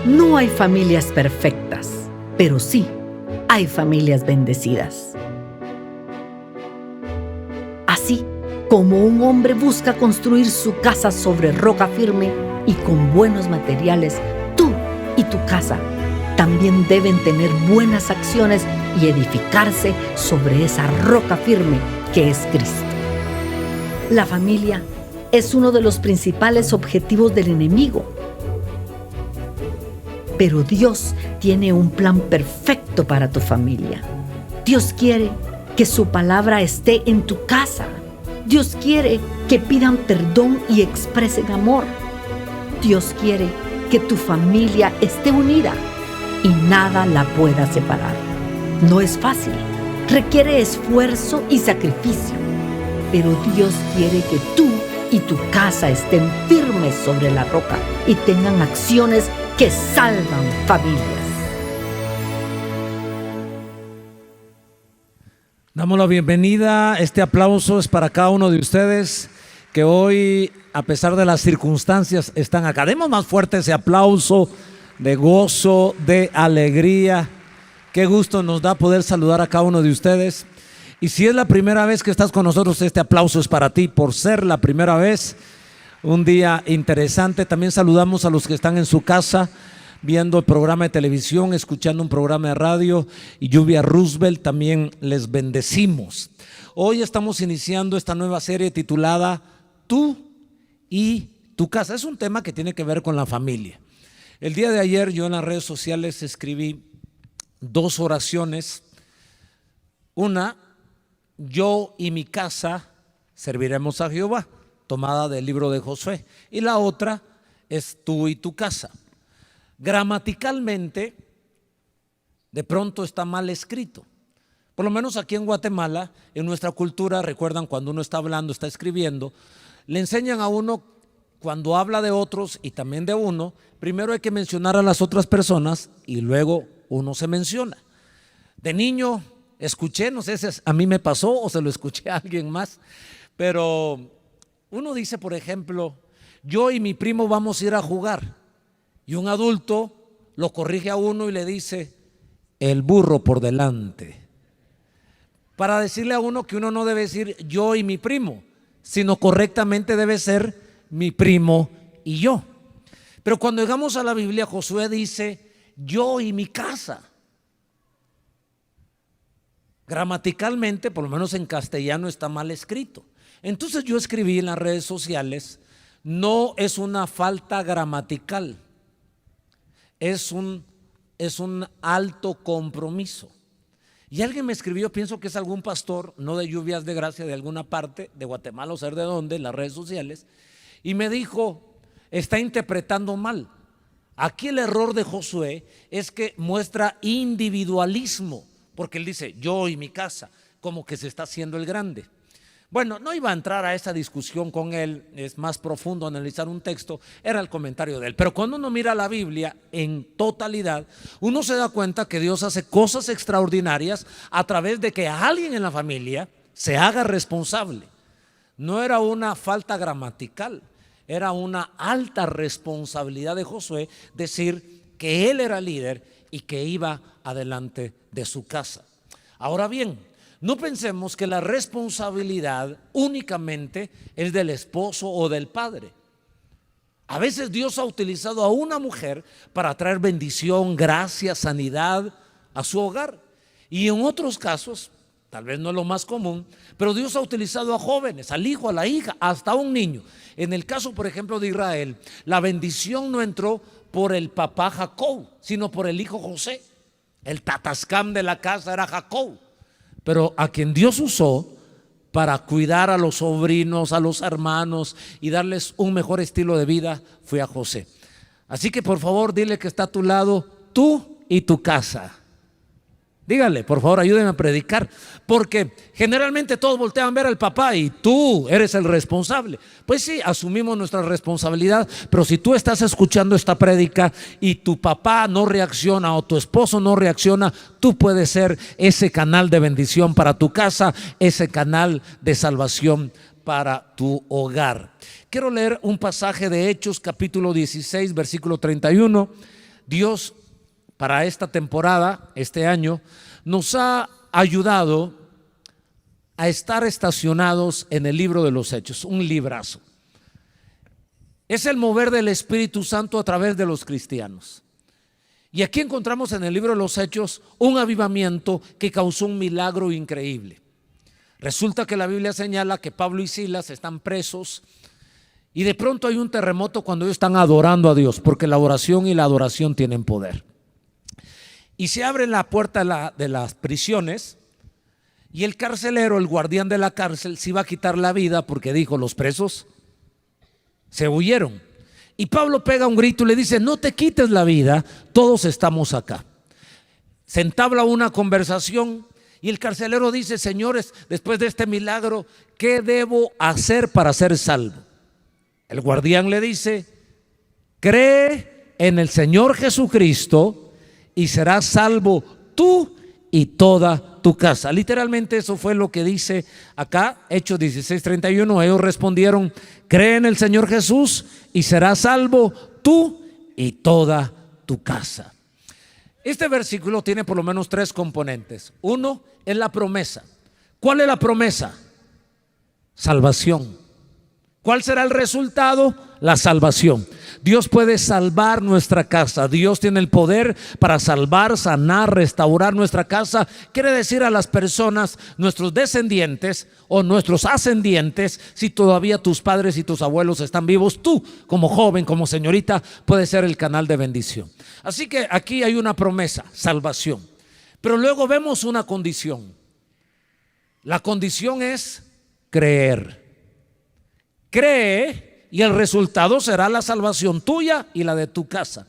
No hay familias perfectas, pero sí hay familias bendecidas. Así como un hombre busca construir su casa sobre roca firme y con buenos materiales, tú y tu casa también deben tener buenas acciones y edificarse sobre esa roca firme que es Cristo. La familia es uno de los principales objetivos del enemigo. Pero Dios tiene un plan perfecto para tu familia. Dios quiere que su palabra esté en tu casa. Dios quiere que pidan perdón y expresen amor. Dios quiere que tu familia esté unida y nada la pueda separar. No es fácil, requiere esfuerzo y sacrificio, pero Dios quiere que tú y tu casa estén firmes sobre la roca y tengan acciones que salvan familias. Damos la bienvenida. Este aplauso es para cada uno de ustedes que hoy, a pesar de las circunstancias, están acá. Demos más fuerte ese aplauso de gozo, de alegría. Qué gusto nos da poder saludar a cada uno de ustedes. Y si es la primera vez que estás con nosotros, este aplauso es para ti por ser la primera vez. Un día interesante. También saludamos a los que están en su casa viendo el programa de televisión, escuchando un programa de radio. Y Lluvia Roosevelt, también les bendecimos. Hoy estamos iniciando esta nueva serie titulada Tú y tu casa. Es un tema que tiene que ver con la familia. El día de ayer yo en las redes sociales escribí 2 oraciones. Una, yo y mi casa serviremos a Jehová, tomada del libro de Josué. Y la otra es tú y tu casa. Gramaticalmente, de pronto está mal escrito. Por lo menos aquí en Guatemala, en nuestra cultura, recuerdan cuando uno está hablando, está escribiendo, le enseñan a uno cuando habla de otros y también de uno, primero hay que mencionar a las otras personas y luego uno se menciona. De niño escuché, no sé si a mí me pasó o se lo escuché a alguien más, pero uno dice, por ejemplo, yo y mi primo vamos a ir a jugar, y un adulto lo corrige a uno y le dice, el burro por delante, para decirle a uno que uno no debe decir yo y mi primo, sino correctamente debe ser mi primo y yo. Pero cuando llegamos a la Biblia, Josué dice yo y mi casa. Gramaticalmente, por lo menos en castellano, está mal escrito. Entonces yo escribí en las redes sociales, no es una falta gramatical, es un alto compromiso. Y alguien me escribió, pienso que es algún pastor, no de Lluvias de Gracia, de alguna parte de Guatemala o ser de dónde, en las redes sociales, y me dijo, está interpretando mal. Aquí el error de Josué es que muestra individualismo, porque él dice yo y mi casa, como que se está haciendo el grande. Bueno, no iba a entrar a esa discusión con él, es más profundo analizar un texto, era el comentario de él. Pero cuando uno mira la Biblia en totalidad, uno se da cuenta que Dios hace cosas extraordinarias a través de que alguien en la familia se haga responsable. No era una falta gramatical, era una alta responsabilidad de Josué decir que él era líder y que iba adelante de su casa. Ahora bien, no pensemos que la responsabilidad únicamente es del esposo o del padre. A veces Dios ha utilizado a una mujer para traer bendición, gracia, sanidad a su hogar. Y en otros casos, tal vez no es lo más común, pero Dios ha utilizado a jóvenes, al hijo, a la hija, hasta a un niño. En el caso, por ejemplo, de Israel, la bendición no entró por el papá Jacob, sino por el hijo José. El tatascam de la casa era Jacob. Pero a quien Dios usó para cuidar a los sobrinos, a los hermanos y darles un mejor estilo de vida fue a José. Así que por favor dile que está a tu lado, tú y tu casa. Dígale, por favor, ayúdenme a predicar, porque generalmente todos voltean a ver al papá y tú eres el responsable. Pues sí, asumimos nuestra responsabilidad, pero si tú estás escuchando esta prédica y tu papá no reacciona o tu esposo no reacciona, tú puedes ser ese canal de bendición para tu casa, ese canal de salvación para tu hogar. Quiero leer un pasaje de Hechos capítulo 16 versículo 31. Dios para esta temporada, este año, nos ha ayudado a estar estacionados en el libro de los Hechos, un librazo. Es el mover del Espíritu Santo a través de los cristianos. Y aquí encontramos en el libro de los Hechos un avivamiento que causó un milagro increíble. Resulta que la Biblia señala que Pablo y Silas están presos y de pronto hay un terremoto cuando ellos están adorando a Dios, porque la oración y la adoración tienen poder. Y se abre la puerta de las prisiones y el carcelero, el guardián de la cárcel, se iba a quitar la vida porque dijo: los presos se huyeron. Y Pablo pega un grito y le dice: no te quites la vida, todos estamos acá. Se entabla una conversación y el carcelero dice: señores, después de este milagro, ¿qué debo hacer para ser salvo? El guardián le dice: cree en el Señor Jesucristo y serás salvo tú y toda tu casa. Literalmente eso fue lo que dice acá, Hechos 16:31. Ellos respondieron: cree en el Señor Jesús y serás salvo tú y toda tu casa. Este versículo tiene por lo menos tres componentes. Uno es la promesa. ¿Cuál es la promesa? Salvación. ¿Cuál será el resultado? La salvación. Dios puede salvar nuestra casa. Dios tiene el poder para salvar, sanar, restaurar nuestra casa. Quiere decir a las personas, nuestros descendientes o nuestros ascendientes, si todavía tus padres y tus abuelos están vivos, tú como joven, como señorita, puedes ser el canal de bendición. Así que aquí hay una promesa, salvación. Pero luego vemos una condición. La condición es creer. Cree y el resultado será la salvación tuya y la de tu casa.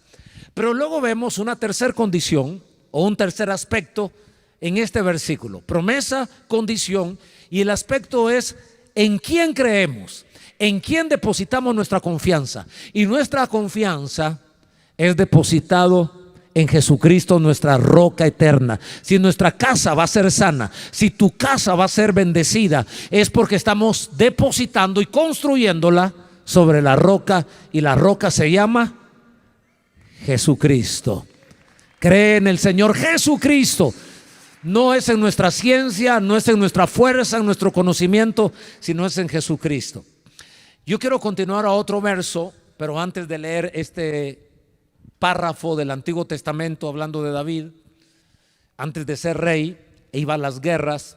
Pero luego vemos una tercera condición o un tercer aspecto en este versículo: promesa, condición, y el aspecto es en quién creemos, en quién depositamos nuestra confianza. Y nuestra confianza es depositado en Jesucristo, nuestra roca eterna. Si nuestra casa va a ser sana, si tu casa va a ser bendecida, es porque estamos depositando y construyéndola sobre la roca, y la roca se llama Jesucristo. Cree en el Señor Jesucristo. No es en nuestra ciencia, no es en nuestra fuerza, en nuestro conocimiento, sino es en Jesucristo. Yo quiero continuar a otro verso, pero antes de leer este párrafo del Antiguo Testamento hablando de David, antes de ser rey e iba a las guerras,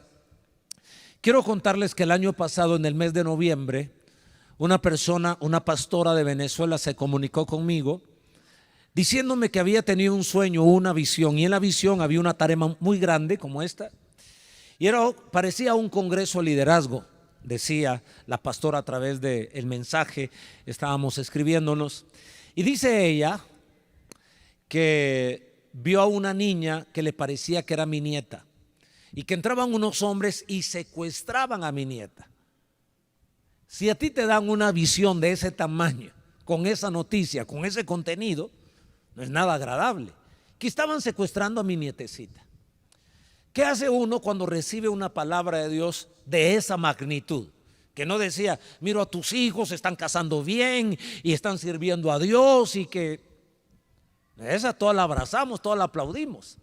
quiero contarles que el año pasado, en el mes de noviembre, una pastora de Venezuela se comunicó conmigo diciéndome que había tenido un sueño, una visión, y en la visión había una tarima muy grande como esta, y parecía un congreso de liderazgo, decía la pastora a través del mensaje, estábamos escribiéndonos, y dice ella que vio a una niña que le parecía que era mi nieta y que entraban unos hombres y secuestraban a mi nieta. Si a ti te dan una visión de ese tamaño, con esa noticia, con ese contenido, no es nada agradable. Que estaban secuestrando a mi nietecita. ¿Qué hace uno cuando recibe una palabra de Dios de esa magnitud? Que no decía: mira, a tus hijos se están casando bien y están sirviendo a Dios, y que esa toda la abrazamos, toda la aplaudimos.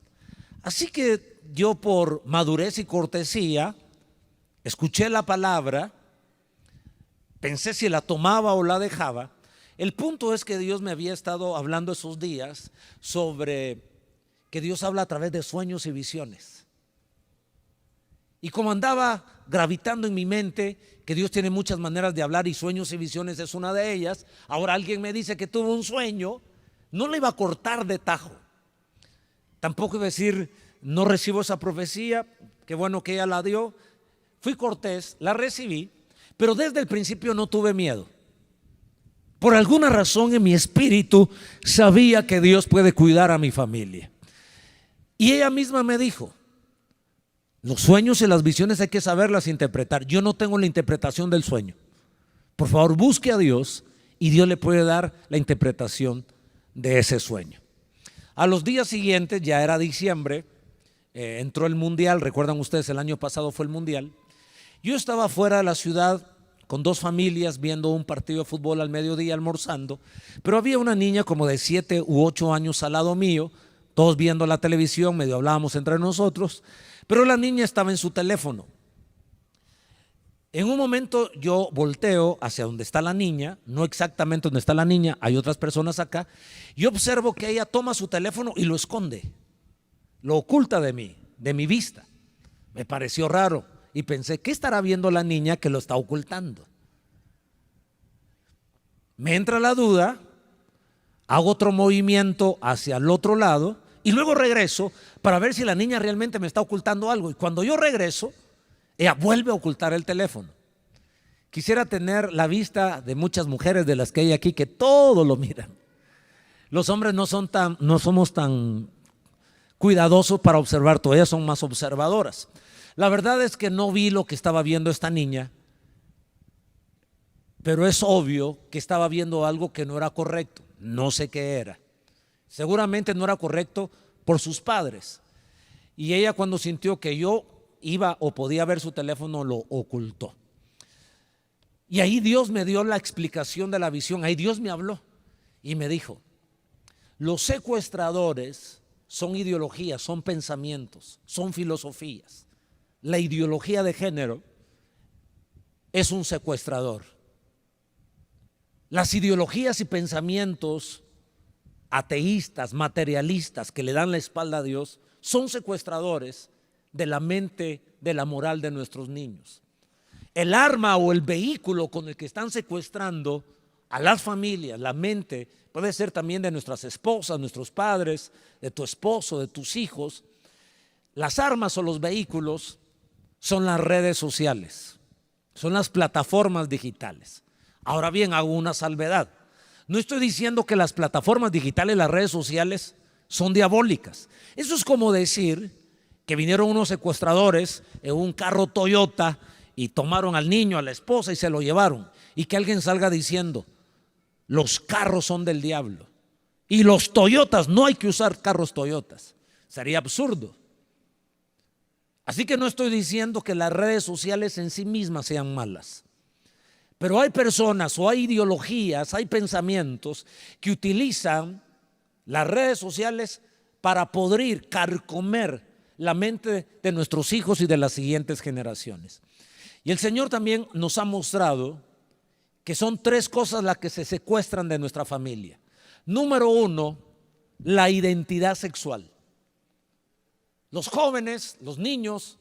Así que yo, por madurez y cortesía, escuché la palabra, pensé si la tomaba o la dejaba. El punto es que Dios me había estado hablando esos días sobre que Dios habla a través de sueños y visiones. Y como andaba gravitando en mi mente que Dios tiene muchas maneras de hablar y sueños y visiones es una de ellas, ahora alguien me dice que tuvo un sueño, no le iba a cortar de tajo. Tampoco iba a decir: no recibo esa profecía, qué bueno que ella la dio. Fui cortés, la recibí, pero desde el principio no tuve miedo. Por alguna razón en mi espíritu sabía que Dios puede cuidar a mi familia. Y ella misma me dijo: los sueños y las visiones hay que saberlas interpretar. Yo no tengo la interpretación del sueño. Por favor, busque a Dios y Dios le puede dar la interpretación de ese sueño. A los días siguientes, ya era diciembre, entró el mundial. Recuerdan ustedes, el año pasado fue el mundial. Yo estaba fuera de la ciudad con dos familias viendo un partido de fútbol al mediodía almorzando, pero había una niña como de 7 u 8 años al lado mío, todos viendo la televisión, medio hablábamos entre nosotros, pero la niña estaba en su teléfono. En un momento yo volteo hacia donde está la niña, no exactamente donde está la niña, hay otras personas acá, y observo que ella toma su teléfono y lo esconde, lo oculta de mí, de mi vista. Me pareció raro y pensé, ¿qué estará viendo la niña que lo está ocultando? Me entra la duda, hago otro movimiento hacia el otro lado y luego regreso para ver si la niña realmente me está ocultando algo. Y cuando yo regreso, ella vuelve a ocultar el teléfono. Quisiera tener la vista de muchas mujeres de las que hay aquí que todo lo miran. Los hombres no somos tan cuidadosos para observar todo, ellas son más observadoras. La verdad es que no vi lo que estaba viendo esta niña, pero es obvio que estaba viendo algo que no era correcto. No sé qué era. Seguramente no era correcto por sus padres. Y ella, cuando sintió que yo iba o podía ver su teléfono, lo ocultó. Y ahí Dios me dio la explicación de la visión. Ahí Dios me habló y me dijo: los secuestradores son ideologías, son pensamientos, son filosofías. La ideología de género es un secuestrador. Las ideologías y pensamientos ateístas, materialistas, que le dan la espalda a Dios, son secuestradores de la mente, de la moral de nuestros niños. El arma o el vehículo con el que están secuestrando a las familias, la mente, puede ser también de nuestras esposas, nuestros padres, de tu esposo, de tus hijos. Las armas o los vehículos son las redes sociales, son las plataformas digitales. Ahora bien, hago una salvedad. No estoy diciendo que las plataformas digitales, las redes sociales, son diabólicas. Eso es como decir que vinieron unos secuestradores en un carro Toyota y tomaron al niño, a la esposa y se lo llevaron. Y que alguien salga diciendo: los carros son del diablo y los Toyotas, no hay que usar carros Toyotas. Sería absurdo. Así que no estoy diciendo que las redes sociales en sí mismas sean malas. Pero hay personas o hay ideologías, hay pensamientos que utilizan las redes sociales para podrir, carcomer la mente de nuestros hijos y de las siguientes generaciones. Y el Señor también nos ha mostrado que son 3 cosas las que se secuestran de nuestra familia. Número 1, la identidad sexual. Los jóvenes, los niños,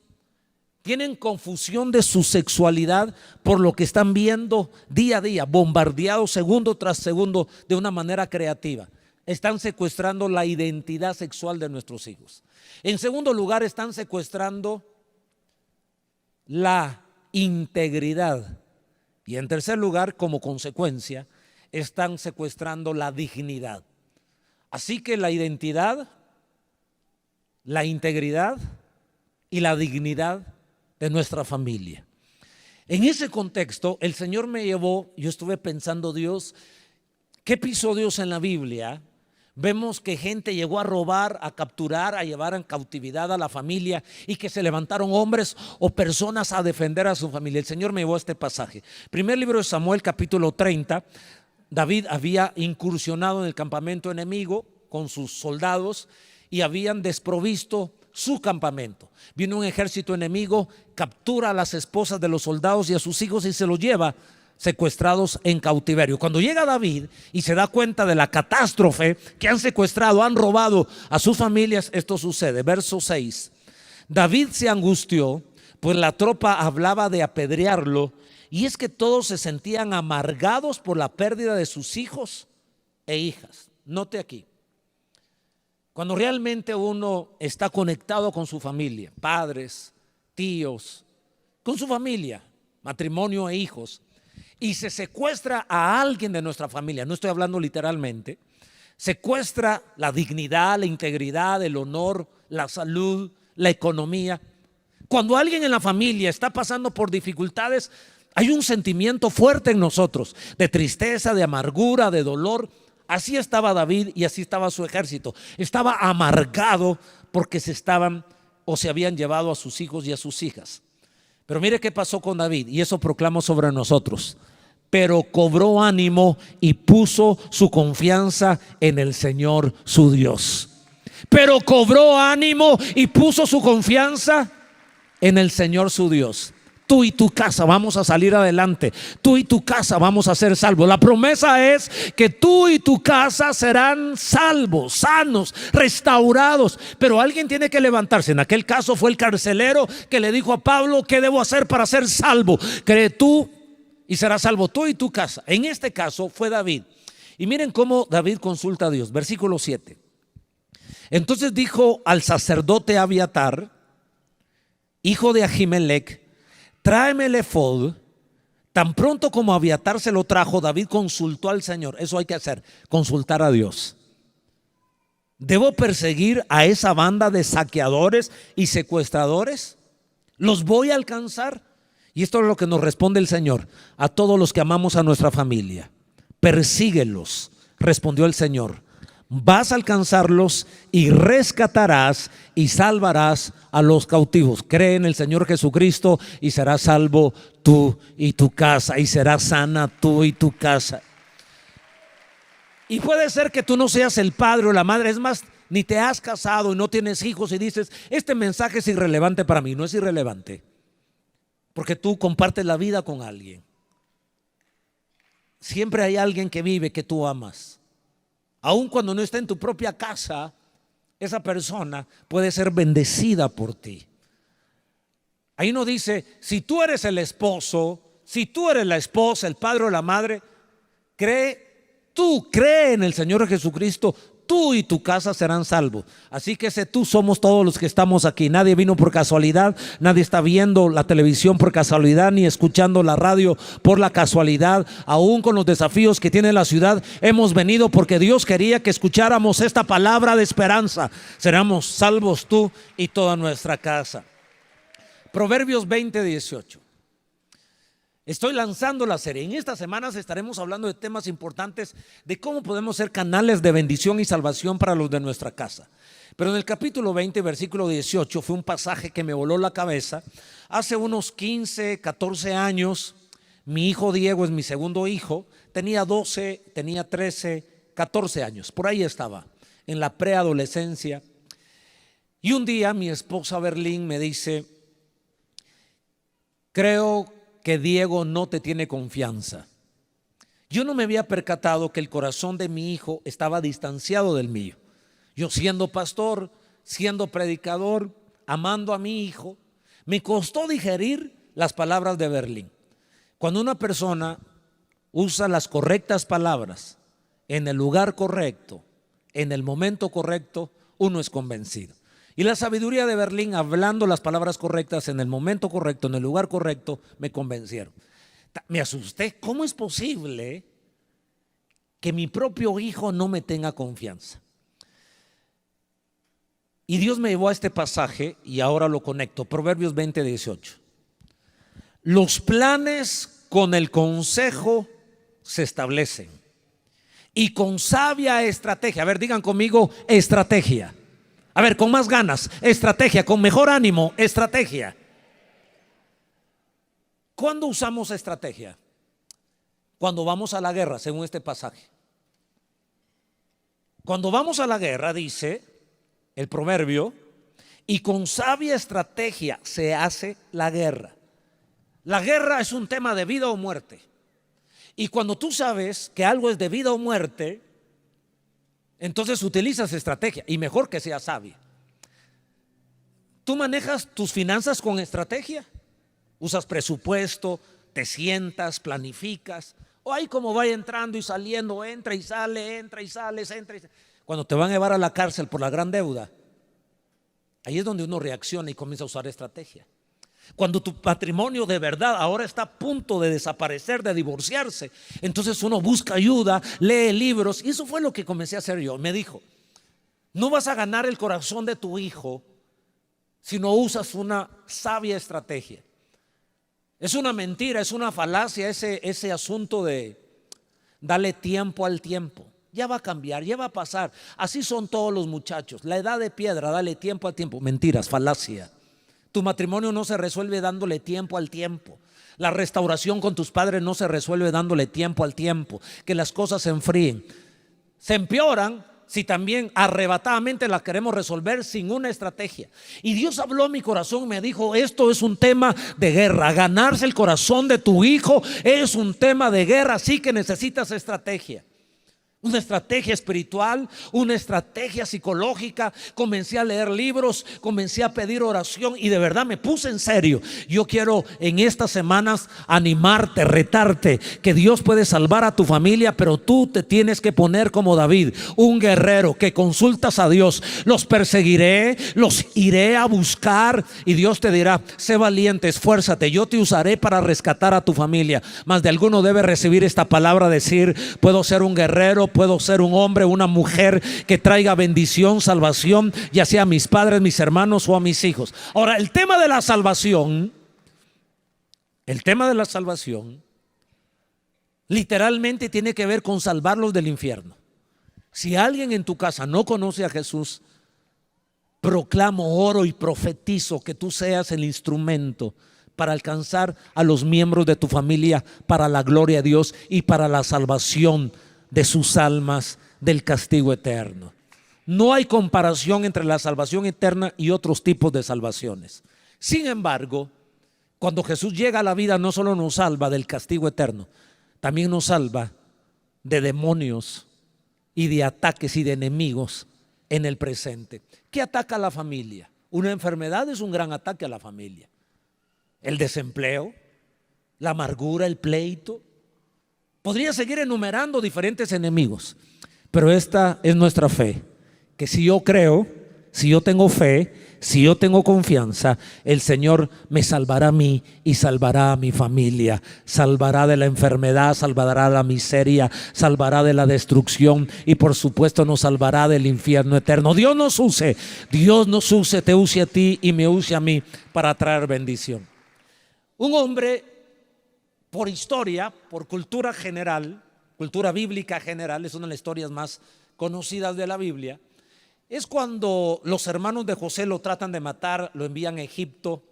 tienen confusión de su sexualidad por lo que están viendo día a día, bombardeados segundo tras segundo de una manera creativa. Están secuestrando la identidad sexual de nuestros hijos. En segundo lugar, están secuestrando la integridad. Y en tercer lugar, como consecuencia, están secuestrando la dignidad. Así que la identidad, la integridad y la dignidad de nuestra familia. En ese contexto, el Señor me llevó, yo estuve pensando, Dios, ¿qué episodios en la Biblia vemos que gente llegó a robar, a capturar, a llevar en cautividad a la familia y que se levantaron hombres o personas a defender a su familia? El Señor me llevó a este pasaje. Primer libro de Samuel, capítulo 30. David había incursionado en el campamento enemigo con sus soldados y habían desprovisto su campamento. Vino un ejército enemigo, captura a las esposas de los soldados y a sus hijos y se los lleva secuestrados en cautiverio. Cuando llega David y se da cuenta de la catástrofe que han secuestrado, han robado a sus familias, esto sucede. Verso 6. David se angustió, pues la tropa hablaba de apedrearlo, y es que todos se sentían amargados por la pérdida de sus hijos e hijas. Note aquí, cuando realmente uno está conectado con su familia, padres, tíos, con su familia, matrimonio e hijos, y se secuestra a alguien de nuestra familia, no estoy hablando literalmente, secuestra la dignidad, la integridad, el honor, la salud, la economía. Cuando alguien en la familia está pasando por dificultades, hay un sentimiento fuerte en nosotros, de tristeza, de amargura, de dolor. Así estaba David y así estaba su ejército. Estaba amargado porque se habían llevado a sus hijos y a sus hijas. Pero mire qué pasó con David, y eso proclamo sobre nosotros. Pero cobró ánimo y puso su confianza en el Señor su Dios. Pero cobró ánimo y puso su confianza en el Señor su Dios. Tú y tu casa vamos a salir adelante. Tú y tu casa vamos a ser salvos. La promesa es que tú y tu casa serán salvos, sanos, restaurados. Pero alguien tiene que levantarse. En aquel caso fue el carcelero que le dijo a Pablo: ¿qué debo hacer para ser salvo? Cree tú y serás salvo tú y tu casa. En este caso fue David. Y miren cómo David consulta a Dios. Versículo 7. Entonces dijo al sacerdote Abiatar, hijo de Ahimelech: tráeme el efod. Tan pronto como Abiatar se lo trajo, David consultó al Señor. Eso hay que hacer, consultar a Dios. ¿Debo perseguir a esa banda de saqueadores y secuestradores? ¿Los voy a alcanzar? Y esto es lo que nos responde el Señor a todos los que amamos a nuestra familia. Persíguelos, respondió el Señor. Vas a alcanzarlos y rescatarás y salvarás a los cautivos. Cree en el Señor Jesucristo y serás salvo tú y tu casa, y serás sana tú y tu casa. Y puede ser que tú no seas el padre o la madre, es más, ni te has casado y no tienes hijos y dices: este mensaje es irrelevante para mí. No es irrelevante, porque tú compartes la vida con alguien. Siempre hay alguien que vive, que tú amas. Aun cuando no está en tu propia casa, esa persona puede ser bendecida por ti. Ahí no dice: si tú eres el esposo, si tú eres la esposa, el padre o la madre, cree en el Señor Jesucristo, tú y tu casa serán salvos. Así que ese tú somos todos los que estamos aquí. Nadie vino por casualidad, nadie está viendo la televisión por casualidad, ni escuchando la radio por la casualidad. Aún con los desafíos que tiene la ciudad, hemos venido porque Dios quería que escucháramos esta palabra de esperanza. Seremos salvos tú y toda nuestra casa. Proverbios 20:18. Estoy lanzando la serie. En estas semanas estaremos hablando de temas importantes, de cómo podemos ser canales de bendición y salvación para los de nuestra casa. Pero en el capítulo 20, versículo 18, fue un pasaje que me voló la cabeza. Hace unos 15, 14 años, mi hijo Diego es mi segundo hijo. Tenía 12, tenía 13, 14 años. Por ahí estaba, en la preadolescencia. Y un día mi esposa Berlín me dice: creo que Diego no te tiene confianza. Yo no me había percatado que el corazón de mi hijo estaba distanciado del mío. Yo, siendo pastor, siendo predicador, amando a mi hijo, me costó digerir las palabras de Berlín. Cuando una persona usa las correctas palabras en el lugar correcto, en el momento correcto, uno es convencido. Y la sabiduría de Berlín, hablando las palabras correctas en el momento correcto, en el lugar correcto, me convencieron. Me asusté. ¿Cómo es posible que mi propio hijo no me tenga confianza? Y Dios me llevó a este pasaje y ahora lo conecto. Proverbios 20:18. Los planes con el consejo se establecen, y con sabia estrategia. A ver, digan conmigo: estrategia. A ver, con más ganas: estrategia, con mejor ánimo: estrategia. ¿Cuándo usamos estrategia? Cuando vamos a la guerra, según este pasaje. Cuando vamos a la guerra, dice el proverbio, y con sabia estrategia se hace la guerra. La guerra es un tema de vida o muerte. Y cuando tú sabes que algo es de vida o muerte, entonces utilizas estrategia, y mejor que sea sabia. ¿Tú manejas tus finanzas con estrategia? ¿Usas presupuesto? ¿Te sientas, planificas? ¿O ahí como va entrando y saliendo, entra y sale, entra y sale, entra y sale? Cuando te van a llevar a la cárcel por la gran deuda, ahí es donde uno reacciona y comienza a usar estrategia. Cuando tu patrimonio de verdad ahora está a punto de desaparecer, de divorciarse, entonces uno busca ayuda, lee libros. Y eso fue lo que comencé a hacer yo. Me dijo: no vas a ganar el corazón de tu hijo si no usas una sabia estrategia. Es una mentira, es una falacia ese asunto de darle tiempo al tiempo. Ya va a cambiar, ya va a pasar. Así son todos los muchachos. La edad de piedra, dale tiempo al tiempo. Mentiras, falacia. Tu matrimonio no se resuelve dándole tiempo al tiempo. La restauración con tus padres no se resuelve dándole tiempo al tiempo. Que las cosas se enfríen. Se empeoran si también arrebatadamente las queremos resolver sin una estrategia. Y Dios habló a mi corazón, me dijo: esto es un tema de guerra. Ganarse el corazón de tu hijo es un tema de guerra, así que necesitas estrategia. Una estrategia espiritual, una estrategia psicológica. Comencé a leer libros, comencé a pedir oración y de verdad me puse en serio. Yo quiero en estas semanas animarte, retarte, que Dios puede salvar a tu familia, pero tú te tienes que poner como David, un guerrero que consultas a Dios. Los perseguiré, los iré a buscar y Dios te dirá: sé valiente, esfuérzate, yo te usaré para rescatar a tu familia. Mas de alguno debe recibir esta palabra, decir: puedo ser un guerrero, puedo ser un hombre, una mujer que traiga bendición, salvación, ya sea a mis padres, mis hermanos o a mis hijos. Ahora, el tema de la salvación literalmente tiene que ver con salvarlos del infierno. Si alguien en tu casa no conoce a Jesús, proclamo, oro y profetizo que tú seas el instrumento para alcanzar a los miembros de tu familia para la gloria de Dios y para la salvación de sus almas del castigo eterno. No hay comparación entre la salvación eterna y otros tipos de salvaciones. Sin embargo, cuando Jesús llega a la vida, no solo nos salva del castigo eterno, también nos salva de demonios y de ataques y de enemigos en el presente. ¿Qué ataca a la familia? Una enfermedad es un gran ataque a la familia. El desempleo, la amargura, el pleito. Podría seguir enumerando diferentes enemigos, pero esta es nuestra fe, que si yo creo, si yo tengo fe, si yo tengo confianza, el Señor me salvará a mí y salvará a mi familia, salvará de la enfermedad, salvará de la miseria, salvará de la destrucción y por supuesto nos salvará del infierno eterno. Dios nos use, te use a ti y me use a mí para traer bendición. Un hombre, por historia, por cultura general, cultura bíblica general, es una de las historias más conocidas de la Biblia, es cuando los hermanos de José lo tratan de matar, lo envían a Egipto.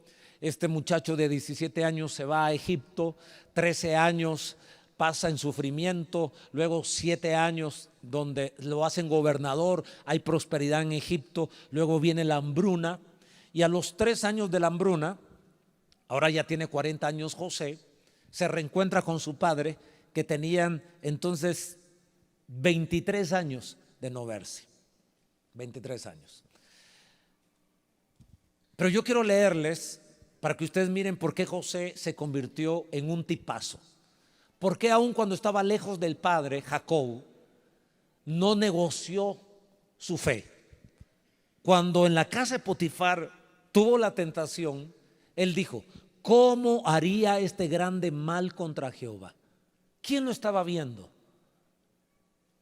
Este muchacho de 17 años se va a Egipto, 13 años pasa en sufrimiento, luego 7 años donde lo hacen gobernador, hay prosperidad en Egipto, luego viene la hambruna y a los 3 años de la hambruna, ahora ya tiene 40 años José, se reencuentra con su padre, que tenían entonces 23 años de no verse. 23 años. Pero yo quiero leerles para que ustedes miren por qué José se convirtió en un tipazo. Por qué aun cuando estaba lejos del padre, Jacob no negoció su fe. Cuando en la casa de Potifar tuvo la tentación, él dijo: ¿cómo haría este grande mal contra Jehová? ¿Quién lo estaba viendo?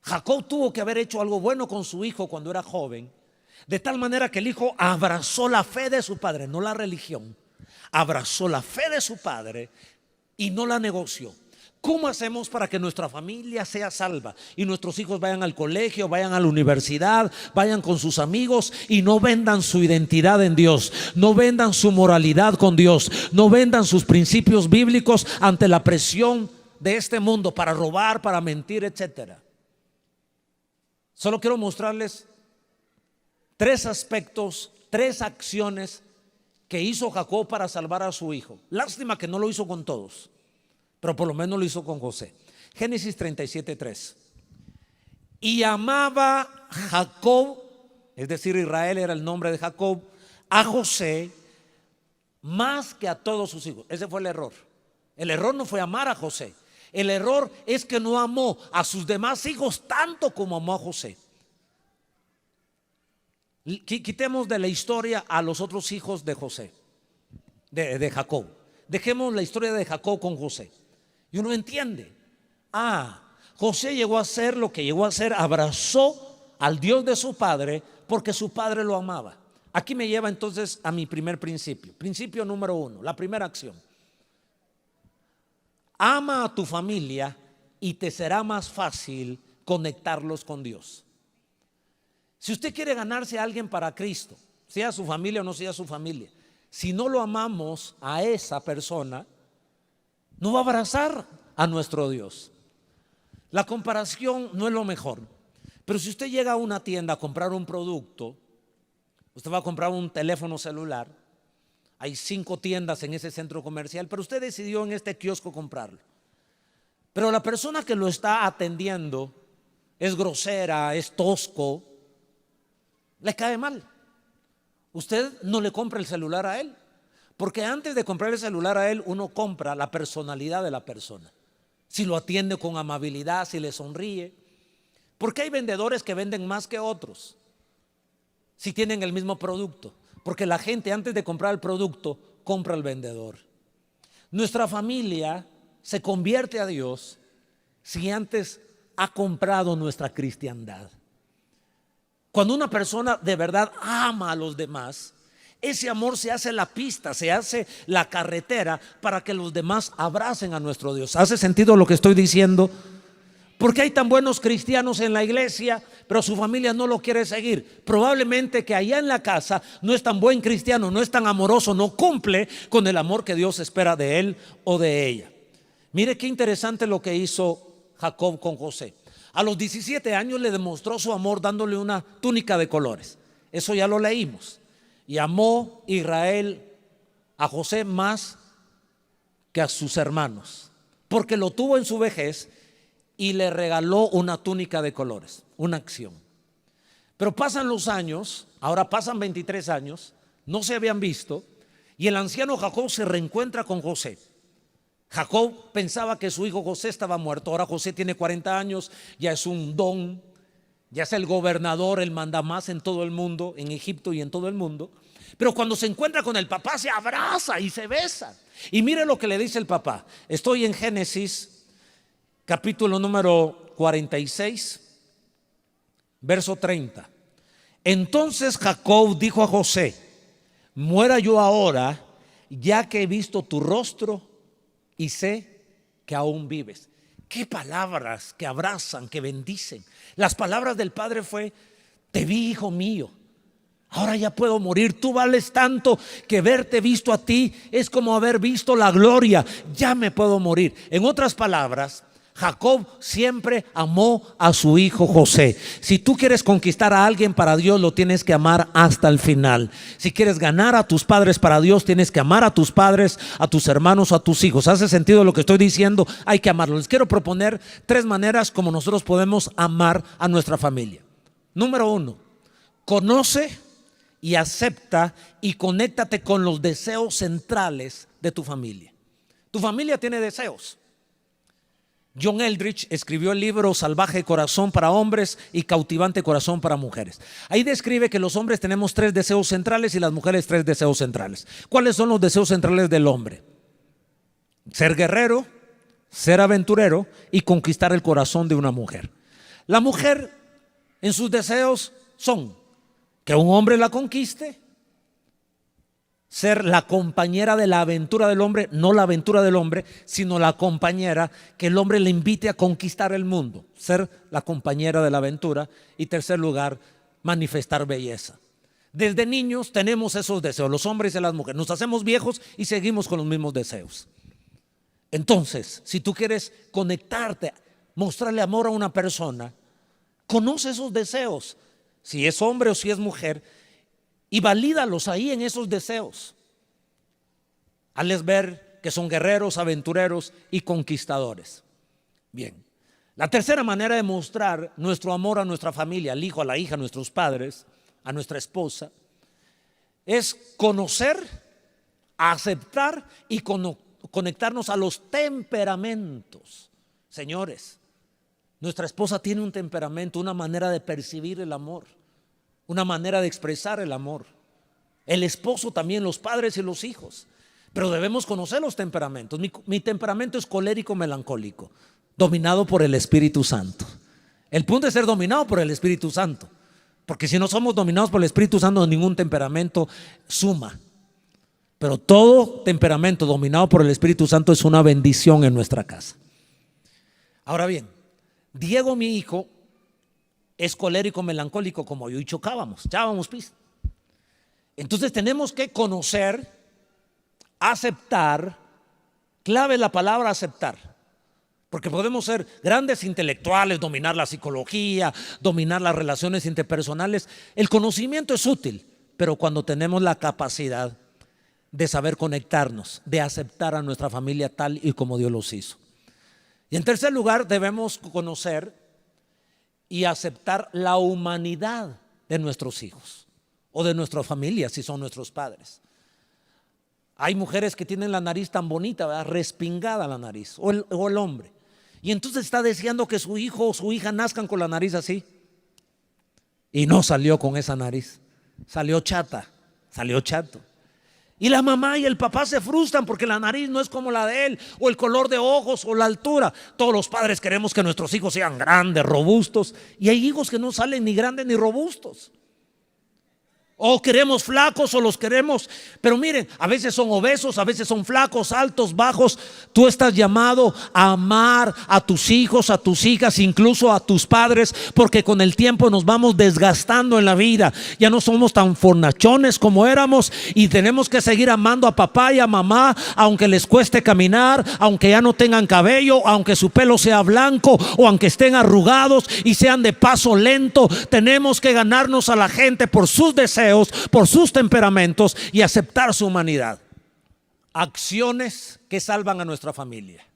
Jacob tuvo que haber hecho algo bueno con su hijo cuando era joven, de tal manera que el hijo abrazó la fe de su padre, no la religión, abrazó la fe de su padre y no la negoció. ¿Cómo hacemos para que nuestra familia sea salva y nuestros hijos vayan al colegio, vayan a la universidad, vayan con sus amigos y no vendan su identidad en Dios, no vendan su moralidad con Dios, no vendan sus principios bíblicos ante la presión de este mundo para robar, para mentir, etcétera? Solo quiero mostrarles 3 aspectos, 3 acciones que hizo Jacob para salvar a su hijo. Lástima que no lo hizo con todos, pero por lo menos lo hizo con José. Génesis 37:3. Y amaba Jacob, es decir, Israel era el nombre de Jacob, a José más que a todos sus hijos. Ese fue el error. El error no fue amar a José. El error es que no amó a sus demás hijos tanto como amó a José. Quitemos de la historia a los otros hijos de José, de Jacob. Dejemos la historia de Jacob con José. Y uno entiende: José llegó a ser lo que llegó a ser, abrazó al Dios de su padre porque su padre lo amaba. Aquí me lleva entonces a mi primer principio. Principio número 1, la primera acción. Ama a tu familia y te será más fácil conectarlos con Dios. Si usted quiere ganarse a alguien para Cristo, sea su familia o no sea su familia, si no lo amamos a esa persona, no va a abrazar a nuestro Dios. La comparación no es lo mejor, pero si usted llega a una tienda a comprar un producto, usted va a comprar un teléfono celular, hay 5 tiendas en ese centro comercial, pero usted decidió en este kiosco comprarlo. Pero la persona que lo está atendiendo es grosera, es tosco, le cae mal. Usted no le compra el celular a él, porque antes de comprar el celular a él, uno compra la personalidad de la persona. Si lo atiende con amabilidad, si le sonríe. Porque hay vendedores que venden más que otros, si tienen el mismo producto. Porque la gente antes de comprar el producto, compra al vendedor. Nuestra familia se convierte a Dios si antes ha comprado nuestra cristiandad. Cuando una persona de verdad ama a los demás, ese amor se hace la pista, se hace la carretera para que los demás abracen a nuestro Dios. ¿Hace sentido lo que estoy diciendo? Porque hay tan buenos cristianos en la iglesia, pero su familia no lo quiere seguir. Probablemente que allá en la casa no es tan buen cristiano, no es tan amoroso, no cumple con el amor que Dios espera de él o de ella. Mire qué interesante lo que hizo Jacob con José. A los 17 años le demostró su amor dándole una túnica de colores. Eso ya lo leímos. Y amó Israel a José más que a sus hermanos, porque lo tuvo en su vejez y le regaló una túnica de colores, una acción. Pero pasan los años, ahora pasan 23 años, no se habían visto, y el anciano Jacob se reencuentra con José. Jacob pensaba que su hijo José estaba muerto. Ahora José tiene 40 años, ya es un don, ya es el gobernador, el mandamás en todo el mundo, en Egipto y en todo el mundo. Pero cuando se encuentra con el papá, se abraza y se besa. Y mire lo que le dice el papá. Estoy en Génesis, capítulo número 46, verso 30. Entonces Jacob dijo a José: muera yo ahora, ya que he visto tu rostro y sé que aún vives. Qué palabras que abrazan, que bendicen. Las palabras del padre fue: te vi, hijo mío, ahora ya puedo morir. Tú vales tanto que verte visto a ti es como haber visto la gloria. Ya me puedo morir. En otras palabras, Jacob siempre amó a su hijo José. Si tú quieres conquistar a alguien para Dios, lo tienes que amar hasta el final. Si quieres ganar a tus padres para Dios, tienes que amar a tus padres, a tus hermanos, a tus hijos. ¿Hace sentido lo que estoy diciendo? Hay que amarlos. Les quiero proponer 3 maneras como nosotros podemos amar a nuestra familia. Número 1, conoce y acepta y conéctate con los deseos centrales de tu familia. Tu familia tiene deseos. John Eldridge escribió el libro Salvaje Corazón para hombres y Cautivante Corazón para mujeres. Ahí describe que los hombres tenemos 3 deseos centrales y las mujeres 3 deseos centrales. ¿Cuáles son los deseos centrales del hombre? Ser guerrero, ser aventurero y conquistar el corazón de una mujer. La mujer en sus deseos son que un hombre la conquiste, ser la compañera de la aventura del hombre, no la aventura del hombre, sino la compañera que el hombre le invite a conquistar el mundo, ser la compañera de la aventura. Y tercer lugar, manifestar belleza. Desde niños tenemos esos deseos, los hombres y las mujeres. Nos hacemos viejos y seguimos con los mismos deseos. Entonces, si tú quieres conectarte, mostrarle amor a una persona, conoce esos deseos, si es hombre o si es mujer, y valídalos ahí en esos deseos. Hazles ver que son guerreros, aventureros y conquistadores. Bien, la tercera manera de mostrar nuestro amor a nuestra familia, al hijo, a la hija, a nuestros padres, a nuestra esposa, es conocer, aceptar y conectarnos a los temperamentos. Señores, nuestra esposa tiene un temperamento, una manera de percibir el amor, una manera de expresar el amor. El esposo también, los padres y los hijos. Pero debemos conocer los temperamentos. Mi temperamento es colérico melancólico, dominado por el Espíritu Santo. El punto es ser dominado por el Espíritu Santo, porque si no somos dominados por el Espíritu Santo, ningún temperamento suma. Pero todo temperamento dominado por el Espíritu Santo es una bendición en nuestra casa. Ahora bien, Diego, mi hijo, es colérico melancólico como yo, y echábamos pista. Entonces tenemos que conocer Aceptar, clave la palabra aceptar. Porque podemos ser grandes intelectuales, dominar la psicología, dominar las relaciones interpersonales. El conocimiento es útil, pero cuando tenemos la capacidad de saber conectarnos, de aceptar a nuestra familia tal y como Dios los hizo. Y en tercer lugar, debemos conocer y aceptar la humanidad de nuestros hijos o de nuestra familia si son nuestros padres. Hay mujeres que tienen la nariz tan bonita, ¿verdad? Respingada la nariz, o el hombre. Y entonces está deseando que su hijo o su hija nazcan con la nariz así. Y no salió con esa nariz, salió chata, salió chato. Y la mamá y el papá se frustran porque la nariz no es como la de él, o el color de ojos, o la altura. Todos los padres queremos que nuestros hijos sean grandes, robustos, y hay hijos que no salen ni grandes ni robustos. O queremos flacos o los queremos, pero miren, a veces son obesos, a veces son flacos, altos, bajos. Tú estás llamado a amar a tus hijos, a tus hijas, incluso a tus padres, porque con el tiempo nos vamos desgastando en la vida. Ya no somos tan fornachones como éramos y tenemos que seguir amando a papá y a mamá, aunque les cueste caminar, aunque ya no tengan cabello, aunque su pelo sea blanco o aunque estén arrugados y sean de paso lento. Tenemos que ganarnos a la gente por sus deseos, por sus temperamentos y aceptar su humanidad. Acciones que salvan a nuestra familia.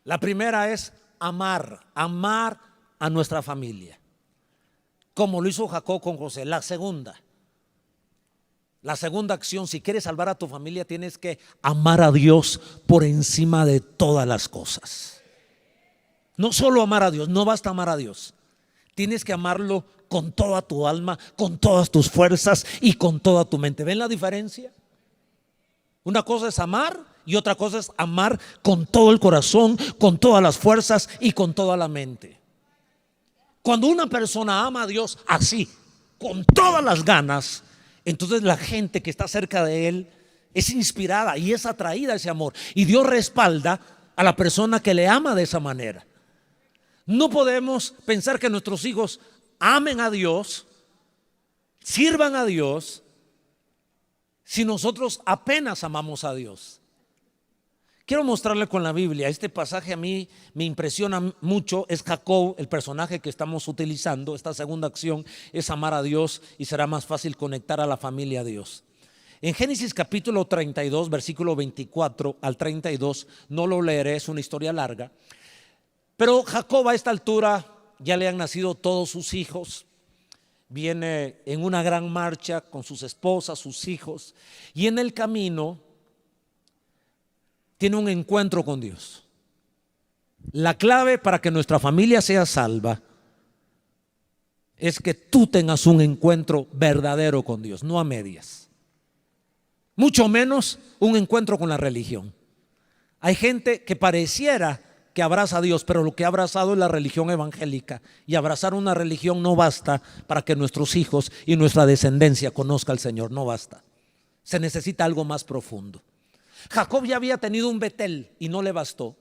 La primera es amar a nuestra familia, como lo hizo Jacob con José. La segunda acción, si quieres salvar a tu familia, tienes que amar a Dios por encima de todas las cosas. No solo amar a Dios, no basta amar a Dios. Tienes que amarlo con toda tu alma, con todas tus fuerzas y con toda tu mente. ¿Ven la diferencia? Una cosa es amar y otra cosa es amar con todo el corazón, con todas las fuerzas y con toda la mente. Cuando una persona ama a Dios así, con todas las ganas, entonces la gente que está cerca de él es inspirada y es atraída a ese amor. Y Dios respalda a la persona que le ama de esa manera. No podemos pensar que nuestros hijos amen a Dios, sirvan a Dios, si nosotros apenas amamos a Dios. Quiero mostrarle con la Biblia. Este pasaje a mí me impresiona mucho. Es Jacob, el personaje que estamos utilizando. Esta segunda acción es amar a Dios y será más fácil conectar a la familia a Dios. En Génesis capítulo 32, versículo 24 al 32, no lo leeré, es una historia larga. Pero Jacob a esta altura ya le han nacido todos sus hijos. Viene en una gran marcha con sus esposas, sus hijos, y en el camino tiene un encuentro con Dios. La clave para que nuestra familia sea salva es que tú tengas un encuentro verdadero con Dios, no a medias. Mucho menos un encuentro con la religión. Hay gente que pareciera que abraza a Dios, pero lo que ha abrazado es la religión evangélica, y abrazar una religión no basta para que nuestros hijos y nuestra descendencia conozca al Señor, no basta. Se necesita algo más profundo. Jacob ya había tenido un Betel y no le bastó.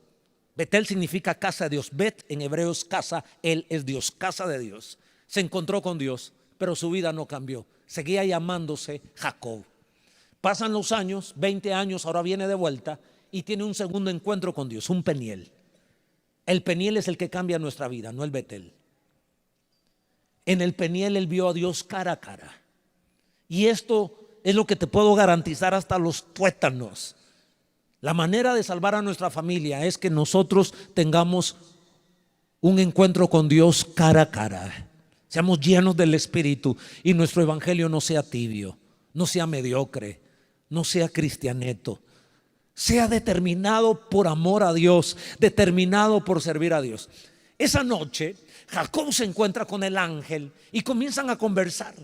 Betel significa casa de Dios. Bet en hebreo es casa, él es Dios, casa de Dios. Se encontró con Dios, pero su vida no cambió. Seguía llamándose Jacob. Pasan los años, 20 años, ahora viene de vuelta y tiene un segundo encuentro con Dios, un Peniel. El Peniel es el que cambia nuestra vida, no el Betel. En el Peniel él vio a Dios cara a cara. Y esto es lo que te puedo garantizar hasta los tuétanos. La manera de salvar a nuestra familia es que nosotros tengamos un encuentro con Dios cara a cara. Seamos llenos del Espíritu y nuestro evangelio no sea tibio, no sea mediocre, no sea cristianeto. Sea determinado por amor a Dios, determinado por servir a Dios. Esa noche Jacob se encuentra con el ángel y comienzan a conversar.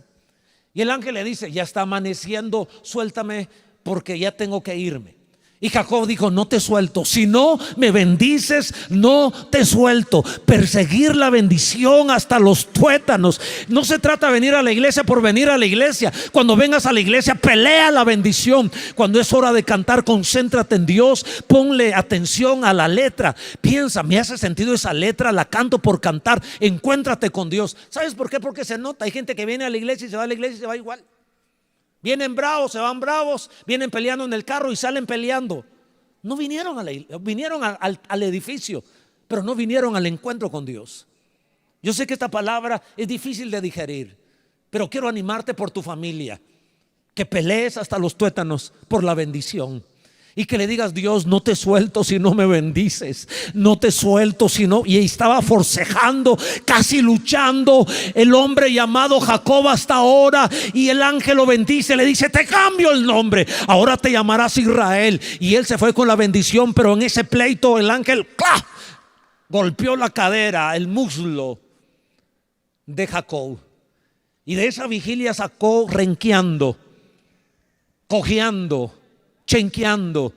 Y el ángel le dice: ya está amaneciendo, suéltame porque ya tengo que irme. Y Jacob dijo: no te suelto, si no me bendices, no te suelto. Perseguir la bendición hasta los tuétanos. No se trata de venir a la iglesia por venir a la iglesia. Cuando vengas a la iglesia, pelea la bendición. Cuando es hora de cantar, concéntrate en Dios, ponle atención a la letra. Piensa: ¿me hace sentido esa letra? La canto por cantar. Encuéntrate con Dios. ¿Sabes por qué? Porque se nota. Hay gente que viene a la iglesia y se va a la iglesia y se va igual. Vienen bravos, se van bravos, vienen peleando en el carro y salen peleando. No vinieron vinieron al edificio, pero no vinieron al encuentro con Dios. Yo sé que esta palabra es difícil de digerir, pero quiero animarte por tu familia, que pelees hasta los tuétanos por la bendición. Y que le digas: Dios, no te suelto si no me bendices, no te suelto si no. Y estaba forcejando, casi luchando el hombre llamado Jacob hasta ahora. Y el ángel lo bendice, le dice: te cambio el nombre, ahora te llamarás Israel. Y él se fue con la bendición, pero en ese pleito el ángel ¡clac!, golpeó la cadera, el muslo de Jacob. Y de esa vigilia sacó renqueando, cojeando, chenqueando.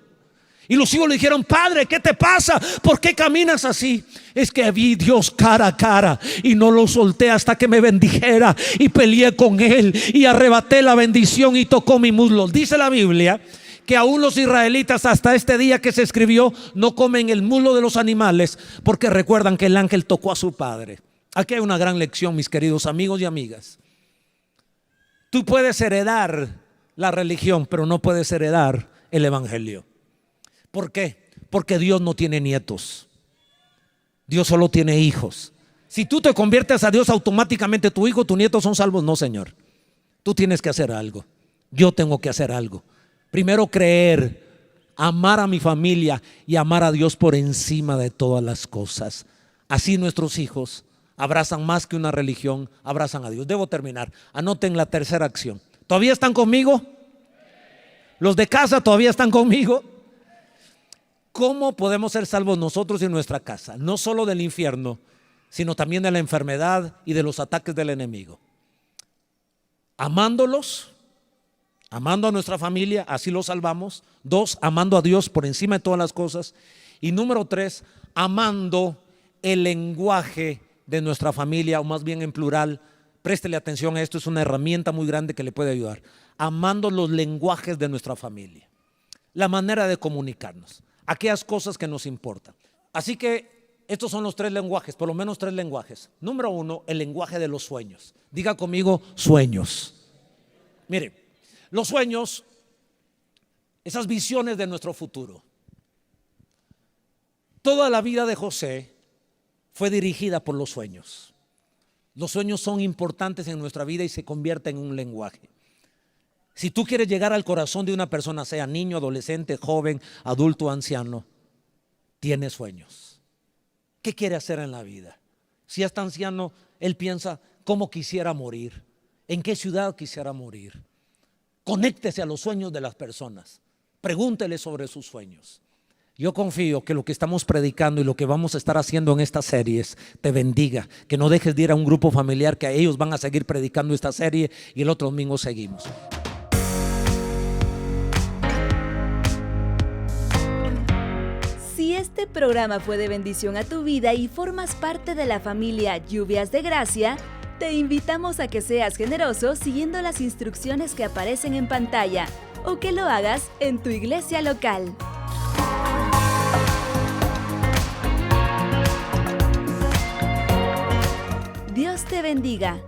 Y los hijos le dijeron: padre, ¿qué te pasa? ¿Por qué caminas así? Es que vi Dios cara a cara y no lo solté hasta que me bendijera, y peleé con él y arrebaté la bendición y tocó mi muslo. Dice la Biblia que aún los israelitas hasta este día que se escribió no comen el muslo de los animales, porque recuerdan que el ángel tocó a su padre. Aquí hay una gran lección, mis queridos amigos y amigas. Tú puedes heredar la religión, pero no puedes heredar el evangelio. ¿Por qué? Porque Dios no tiene nietos, Dios solo tiene hijos. Si tú te conviertes a Dios, automáticamente tu hijo, tu nieto son salvos. No, Señor, tú tienes que hacer algo. Yo tengo que hacer algo. Primero, creer, amar a mi familia y amar a Dios por encima de todas las cosas. Así nuestros hijos abrazan más que una religión, abrazan a Dios. Debo terminar. Anoten la tercera acción. ¿Todavía están conmigo? Los de casa todavía están conmigo. ¿Cómo podemos ser salvos nosotros y nuestra casa? No solo del infierno, sino también de la enfermedad y de los ataques del enemigo. Amándolos, amando a nuestra familia, así los salvamos. 2, amando a Dios por encima de todas las cosas. Y número 3, amando el lenguaje de nuestra familia, o más bien en plural. Préstele atención a esto, es una herramienta muy grande que le puede ayudar. Amando los lenguajes de nuestra familia, la manera de comunicarnos, aquellas cosas que nos importan. Así que estos son los 3 lenguajes, por lo menos 3 lenguajes. Número 1, el lenguaje de los sueños. Diga conmigo: sueños. Mire, los sueños, esas visiones de nuestro futuro. Toda la vida de José fue dirigida por los sueños. Los sueños son importantes en nuestra vida y se convierten en un lenguaje. Si tú quieres llegar al corazón de una persona, sea niño, adolescente, joven, adulto, anciano, tiene sueños. ¿Qué quiere hacer en la vida? Si está anciano, él piensa: ¿cómo quisiera morir? ¿En qué ciudad quisiera morir? Conéctese a los sueños de las personas. Pregúntele sobre sus sueños. Yo confío que lo que estamos predicando y lo que vamos a estar haciendo en estas series te bendiga. Que no dejes de ir a un grupo familiar, que a ellos van a seguir predicando esta serie y el otro domingo seguimos. Si este programa fue de bendición a tu vida y formas parte de la familia Lluvias de Gracia, te invitamos a que seas generoso siguiendo las instrucciones que aparecen en pantalla o que lo hagas en tu iglesia local. Dios te bendiga.